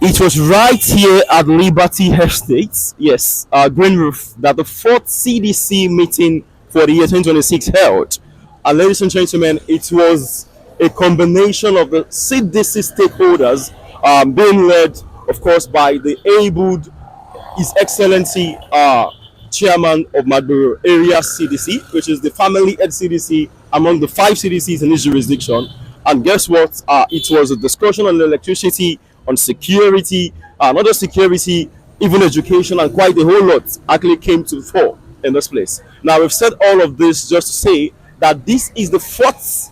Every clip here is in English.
It was right here at Liberty Estate, yes, Green Roof, that the fourth CDC meeting for the year 2026 held. And ladies and gentlemen, it was a combination of the CDC stakeholders being led, of course, by the abled His Excellency Chairman of Magboro Area CDC, which is the family head CDC among the five CDCs in this jurisdiction. And guess what? It was a discussion on electricity, on security, not just security, even education, and quite a whole lot actually came to the fore in this place. Now, we've said all of this just to say that this is the fourth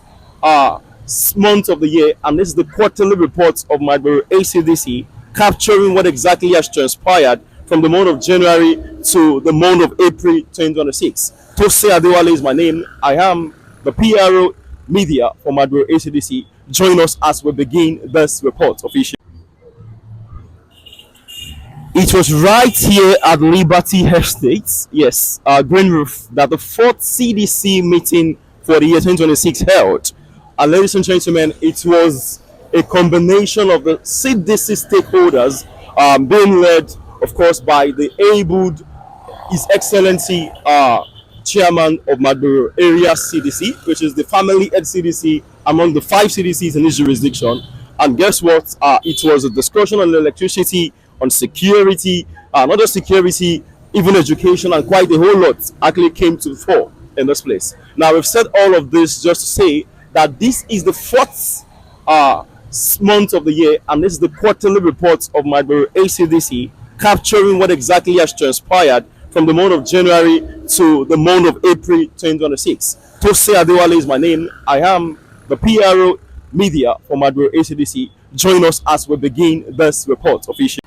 month of the year, and this is the quarterly report of Magboro ACDC, capturing what exactly has transpired from the month of January to the month of April 2026. Tosin Adewale is my name. I am the P.R.O media for Magboro Acdc. Join us as we begin this report officially. It was right here at Liberty Estate, yes, Green Roof, that the fourth CDC meeting for the year 2026 held. And ladies and gentlemen, it was a combination of the CDC stakeholders being led, of course, by the abled His Excellency Chairman of Magboro Area CDC, which is the family head CDC among the five CDCs in this jurisdiction. And guess what? It was a discussion on electricity, on security, not just security, even education, and quite a whole lot actually came to the fore in this place. Now, we've said all of this just to say that this is the fourth month of the year, and this is the quarterly report of Magboro ACDC, capturing what exactly has transpired from the month of January to the month of April 2026. Tosin Adewale is my name. I am the P.R.O media for Magboro ACDC. Join us as we begin this report officially.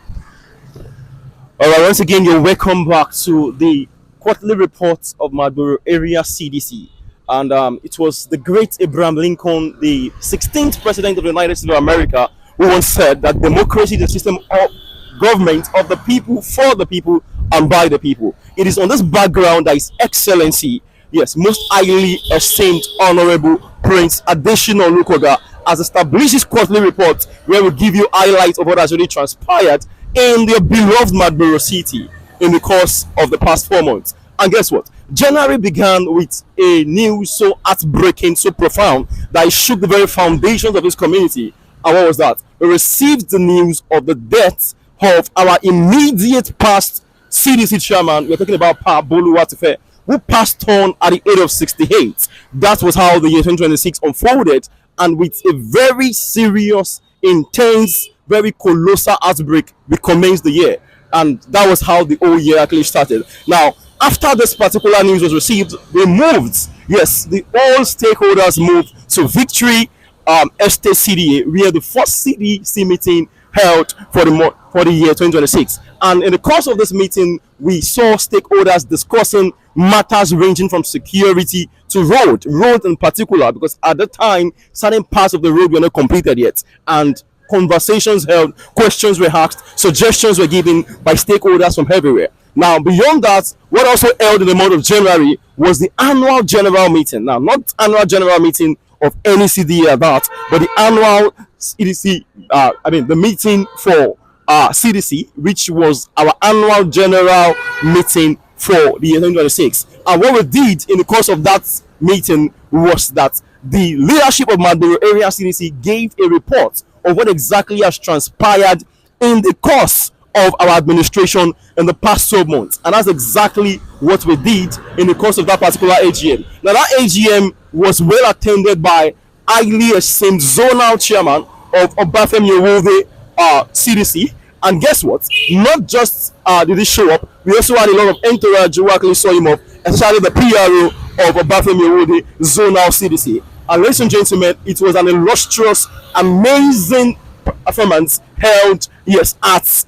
All right, once again, you're welcome back to the quarterly report of Magboro Area CDC. And it was the great Abraham Lincoln, the 16th president of the United States of America, who once said that democracy is a system of government of the people, for the people, and by the people. It is on this background that His Excellency, yes, most highly esteemed Honorable Prince Adesina Olukoga, has established his quarterly report, where we give you highlights of what has already transpired in their beloved Magboro City in the course of the past 4 months. And guess what? January began with a news so heartbreaking, so profound, that it shook the very foundations of this community. And what was that? We received the news of the death of our immediate past CDC chairman. We're talking about P.R.O, who passed on at the age of 68. That was how the year 2026 unfolded, and with a very serious, intense, very colossal outbreak, we commenced the year. And that was how the whole year actually started. Now, after this particular news was received, they moved. Yes, all stakeholders moved to Victory Estate CDA, where the first CDC meeting held for the year 2026. And in the course of this meeting, we saw stakeholders discussing matters ranging from security to road in particular, because at the time, certain parts of the road were not completed yet. And conversations held, questions were asked, suggestions were given by stakeholders from everywhere. Now, beyond that, what also held in the month of January was the annual general meeting. Now, not annual general meeting of any CDA at that, but the annual CDC, the meeting for CDC, which was our annual general meeting for the year 2026. And what we did in the course of that meeting was that the leadership of Magboro Area CDC gave a report of what exactly has transpired in the course of our administration in the past 12 months. And that's exactly what we did in the course of that particular AGM. Now, that AGM was well attended by highly esteemed zonal chairman of Obafemi Awolowo CDC. And guess what? Not just did he show up, we also had a lot of entourage who actually saw him up, especially the P.R.O of Obafemi Awolowo zonal CDC. And ladies and gentlemen, it was an illustrious, amazing performance held, yes, at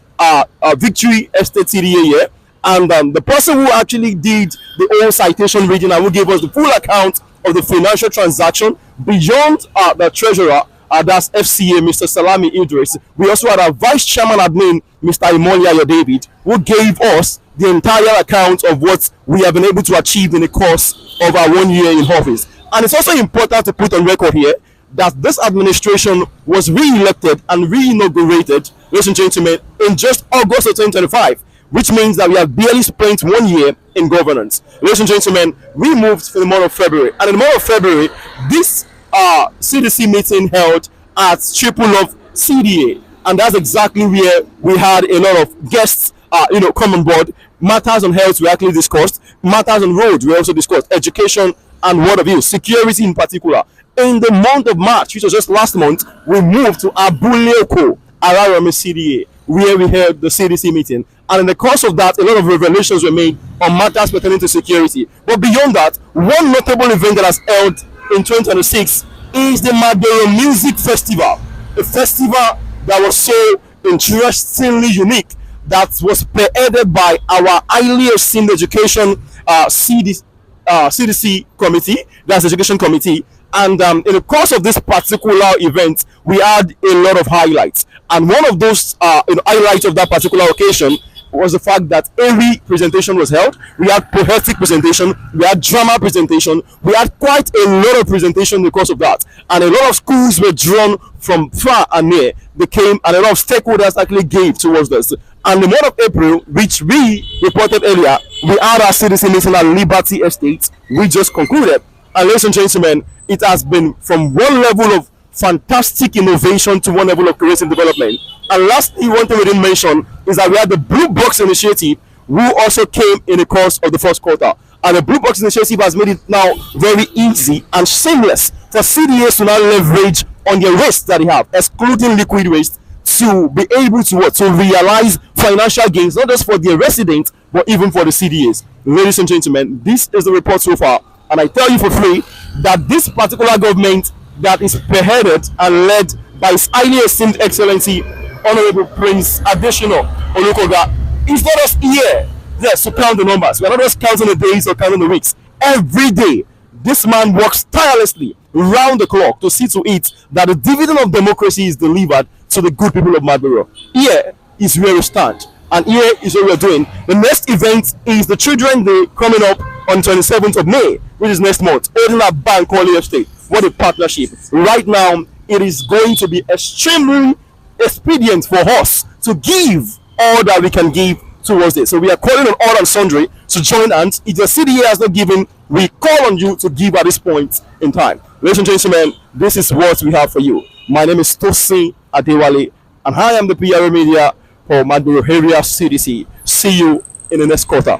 Victory Estate CDA here. And the person who actually did the whole citation reading and who gave us the full account of the financial transaction beyond the treasurer, that's FCA, Mr. Salami Idris. We also had our vice chairman admin, Mr. Imolia David, who gave us the entire account of what we have been able to achieve in the course of our 1 year in office. And it's also important to put on record here that this administration was re-elected and re-inaugurated ladies and gentlemen, in just August of 2025, which means that we have barely spent 1 year in governance. Ladies and gentlemen, we moved to the month of February, and in the month of February, this CDC meeting held at Triple Love CDA, and that's exactly where we had a lot of guests, come on board. Matters on health we actually discussed, matters on roads we also discussed, education and what have you, security in particular. In the month of March, which was just last month, we moved to Abuleko Ararami CDA, where we held the CDC meeting. And in the course of that, a lot of revelations were made on matters pertaining to security. But beyond that, one notable event that has held in 2026 is the Magboro Music Festival, a festival that was so interestingly unique, that was spearheaded by our highly esteemed education CDC committee, that's the education committee. And in the course of this particular event, we had a lot of highlights. And one of those highlights of that particular occasion was the fact that every presentation was held. We had poetic presentation, we had drama presentation, we had quite a lot of presentation because of that. And a lot of schools were drawn from far and near. They came, and a lot of stakeholders actually gave towards this. And the month of April, which we reported earlier, we had our CDC meeting at Liberty Estate. We just concluded. And ladies and gentlemen, it has been from one level of fantastic innovation to one level of creative development. And lastly, one thing we didn't mention is that we had the Blue Box Initiative, who also came in the course of the first quarter. And the Blue Box Initiative has made it now very easy and seamless for CDAs to now leverage on the waste that they have, excluding liquid waste, to be able to realize financial gains, not just for their residents, but even for the CDAs. Ladies and gentlemen, this is the report so far. And I tell you for free that this particular government that is spearheaded and led by His highly esteemed Excellency Honorable Prince Adesina Olukoga is not just here, yes, to count the numbers. We are not just counting the days or counting the weeks. Every day, this man works tirelessly round the clock to see to it that the dividend of democracy is delivered to the good people of Magboro. Here is where we stand, and here is what we're doing. The next event is the Children's Day coming up on 27th of May, which is next month, holding at Magboro Estate. What a partnership. Right now, it is going to be extremely expedient for us to give all that we can give towards it. So we are calling on all and sundry to join hands. If the CDA has not given, we call on you to give at this point in time. Ladies and gentlemen, this is what we have for you. My name is Tosin Adewale, and I am the P.R.O media for Magboro Area CDC. See you in the next quarter.